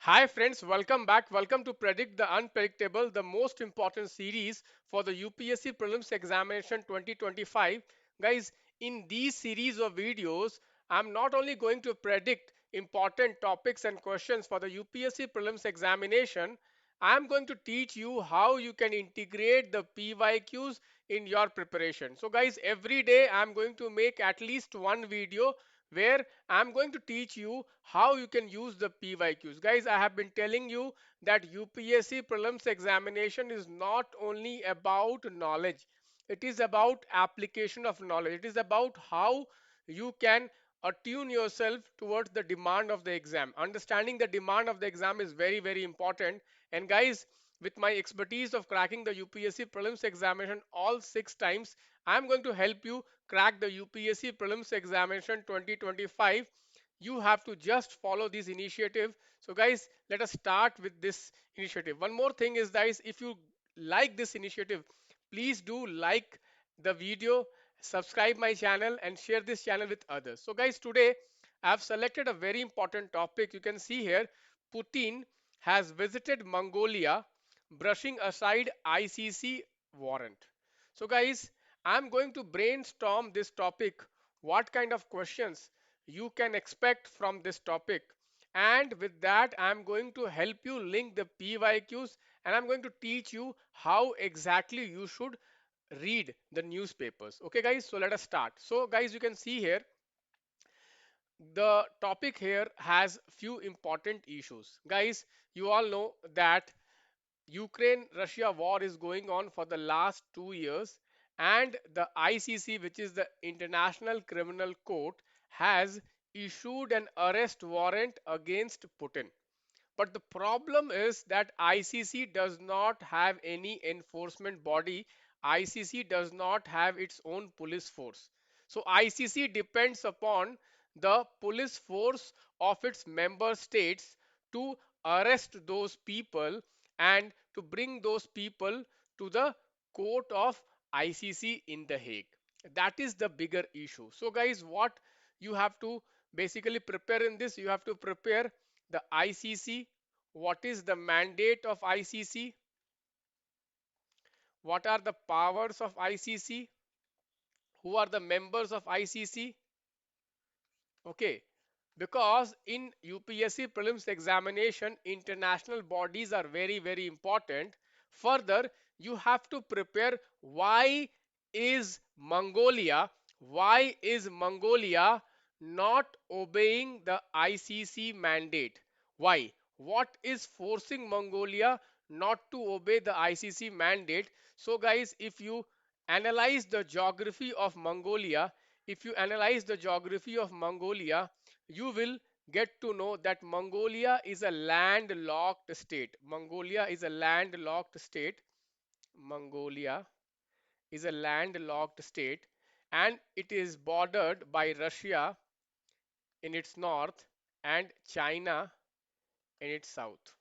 Hi friends, welcome back. Welcome to Predict the Unpredictable, the most important series for the UPSC Prelims Examination 2025. Guys, in these series of videos, I'm not only going to predict important topics and questions for the UPSC Prelims Examination, I'm going to teach you how you can integrate the PYQs in your preparation. So guys, every day I'm going to make at least one video where I'm going to teach you how you can use the PYQs. Guys, I have been telling you that UPSC prelims examination is not only about knowledge, it is about application of knowledge. It is about how you can attune yourself towards the demand of the exam. Understanding the demand of the exam is very, very important. And guys, with my expertise of cracking the UPSC prelims examination all 6 times, I'm going to help you crack the UPSC prelims examination 2025. You have to just follow this initiative. So guys, let us start with this initiative. One more thing is, guys, if you like this initiative, please do like the video, subscribe my channel and share this channel with others. So guys, today I have selected a very important topic. You can see here, Putin has visited Mongolia, brushing aside ICC warrant. So guys, I'm going to brainstorm this topic, what kind of questions you can expect from this topic. And with that, I'm going to help you link the PYQs and I'm going to teach you how exactly you should read the newspapers. Okay, guys, so let us start. So, guys, you can see here the topic here has few important issues. Guys, you all know that Ukraine Russia war is going on for the last 2 years, and the ICC, which is the International Criminal Court, has issued an arrest warrant against Putin. But the problem is that ICC does not have any enforcement body. ICC does not have its own police force. So ICC depends upon the police force of its member states to arrest those people and to bring those people to the court of ICC in The Hague. That is the bigger issue. So guys, what you have to basically prepare in this, you have to prepare the ICC, what is the mandate of ICC, what are the powers of ICC, who are the members of ICC. Okay, because in UPSC prelims examination, international bodies are very, very important. Further, you have to prepare why is Mongolia not obeying the ICC mandate? Why? What is forcing Mongolia not to obey the ICC mandate? So guys, if you analyze the geography of Mongolia, if you analyze the geography of Mongolia, you will get to know that Mongolia is a landlocked state. Mongolia is a landlocked state. Mongolia is a landlocked state and it is bordered by Russia in its north and China in its south.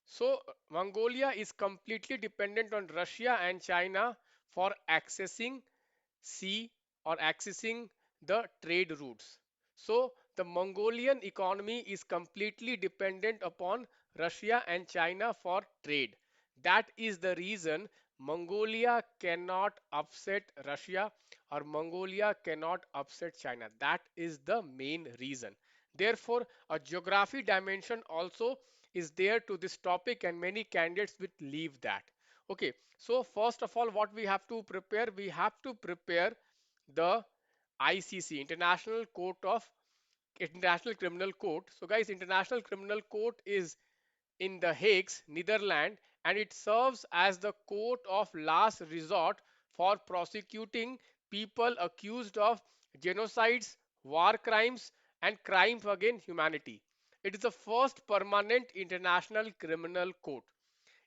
So Mongolia is completely dependent on Russia and China for accessing sea or accessing the trade routes. So the Mongolian economy is completely dependent upon Russia and China for trade. That is the reason Mongolia cannot upset Russia or Mongolia cannot upset China. That is the main reason. Therefore, a geography dimension also is there to this topic and many candidates will leave that. Okay, so first of all, what we have to prepare? We have to prepare the ICC, International Criminal Court. So guys, International Criminal Court is in The Hague, Netherlands, and it serves as the court of last resort for prosecuting people accused of genocides, war crimes, and crimes against humanity. It is the first permanent international criminal court.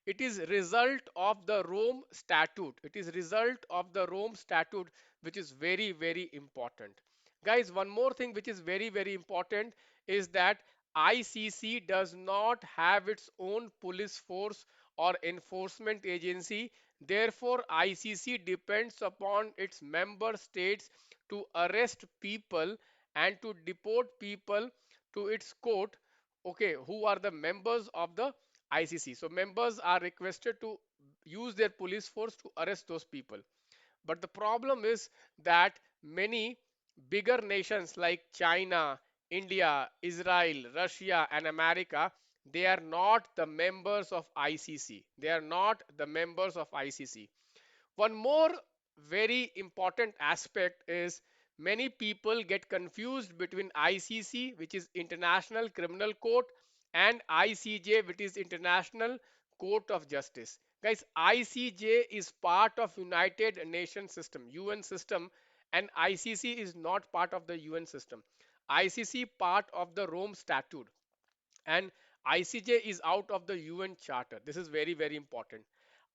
It is result of the Rome Statute. It is result of the Rome Statute, which is very, very important. Guys, one more thing which is very, very important is that ICC does not have its own police force or enforcement agency. Therefore, ICC depends upon its member states to arrest people and to deport people to its court, okay, who are the members of the ICC. So members are requested to use their police force to arrest those people. But the problem is that many bigger nations like China, India, Israel, Russia, and America, they are not the members of ICC. They are not the members of ICC. One more very important aspect is many people get confused between ICC, which is International Criminal Court, and ICJ, which is International Court of Justice. Guys, ICJ is part of United Nations system, UN system, and ICC is not part of the UN system. ICC part of the Rome Statute, and ICJ is out of the UN Charter. This is very, very important.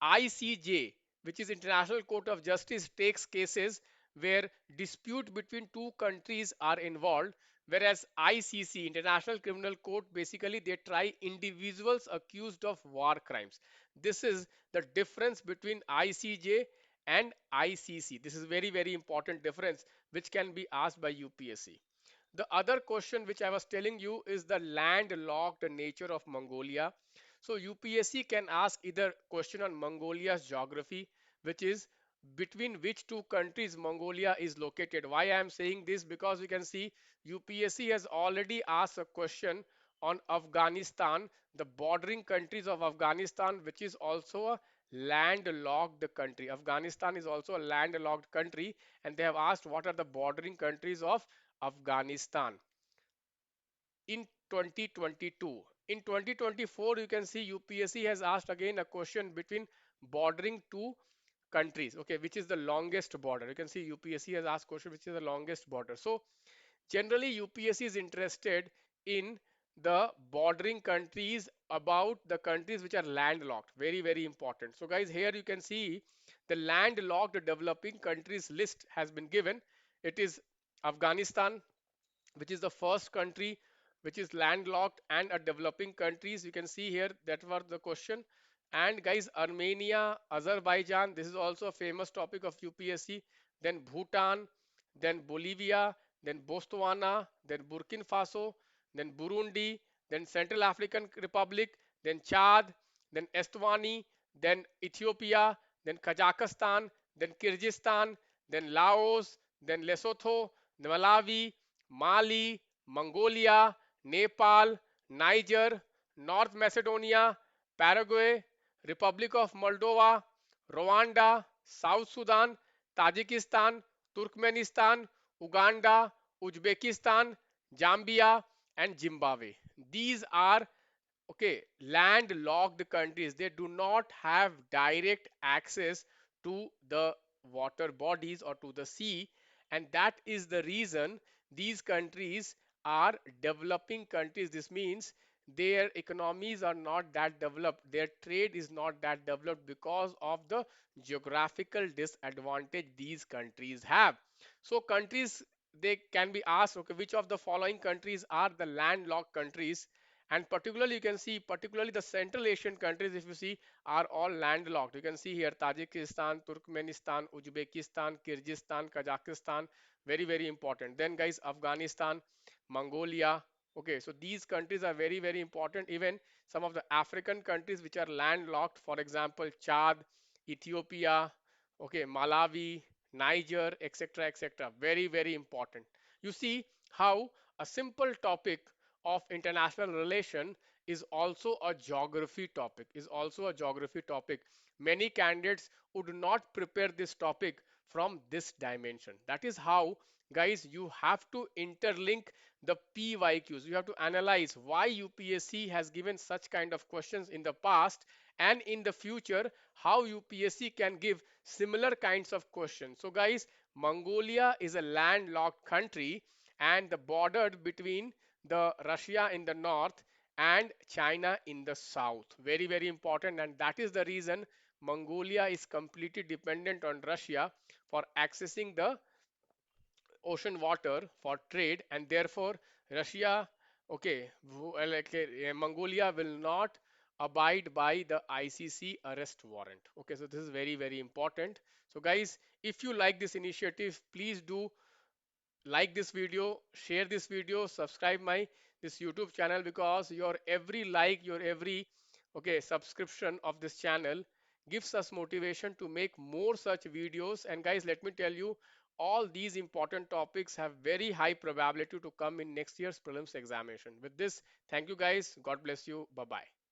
ICJ, which is International Court of Justice, takes cases where dispute between two countries are involved, whereas ICC, International Criminal Court, basically they try individuals accused of war crimes. This is the difference between ICJ and ICC. This is very, very important difference which can be asked by UPSC. The other question which I was telling you is the landlocked nature of Mongolia. So UPSC can ask either question on Mongolia's geography, which is between which two countries Mongolia is located. Why I am saying this? Because you can see UPSC has already asked a question on Afghanistan, the bordering countries of Afghanistan, which is also a landlocked country. Afghanistan is also a landlocked country, and they have asked what are the bordering countries of Afghanistan in 2022. In 2024, you can see UPSC has asked again a question between bordering two countries, okay, which is the longest border. You can see UPSC has asked question which is the longest border. So generally UPSC is interested in the bordering countries about the countries which are landlocked. Very, very important. So guys, here you can see the landlocked developing countries list has been given. It is Afghanistan, which is the first country which is landlocked and a developing countries. You can see here that was the question. And guys, Armenia, Azerbaijan, this is also a famous topic of UPSC. Then Bhutan, then Bolivia, then Botswana, then Burkina Faso, then Burundi, then Central African Republic, then Chad, then Eswatini, then Ethiopia, then Kazakhstan, then Kyrgyzstan, then Laos, then Lesotho, Malawi, Mali, Mongolia, Nepal, Niger, North Macedonia, Paraguay, Republic of Moldova, Rwanda, South Sudan, Tajikistan, Turkmenistan, Uganda, Uzbekistan, Zambia, and Zimbabwe. These are, okay, landlocked countries. They do not have direct access to the water bodies or to the sea, and that is the reason these countries are developing countries. This means their economies are not that developed, their trade is not that developed because of the geographical disadvantage these countries have. So countries, they can be asked, okay, which of the following countries are the landlocked countries? And particularly you can see particularly the Central Asian countries, if you see, are all landlocked. You can see here Tajikistan, Turkmenistan, Uzbekistan, Kyrgyzstan, Kazakhstan. Very, very important. Then guys, Afghanistan, Mongolia. Okay, so these countries are very, very important. Even some of the African countries which are landlocked, for example, Chad, Ethiopia, okay, Malawi, Niger, etc., etc. Very, very important. You see how a simple topic of international relation is also a geography topic, Many candidates would not prepare this topic from this dimension. That is how, guys, you have to interlink the PYQs. You have to analyze why UPSC has given such kind of questions in the past, and in the future how UPSC can give similar kinds of questions. So guys, Mongolia is a landlocked country and the border between the Russia in the north and China in the south. Very, very important, and that is the reason Mongolia is completely dependent on Russia for accessing the ocean water for trade, and therefore Russia, okay, Mongolia will not abide by the ICC arrest warrant. Okay, so this is very, very important. So guys, if you like this initiative, please do like this video, share this video, subscribe my this YouTube channel, because your every like, your every okay subscription of this channel gives us motivation to make more such videos. And guys, let me tell you, all these important topics have very high probability to come in next year's prelims examination. With this, thank you guys. God bless you. Bye bye.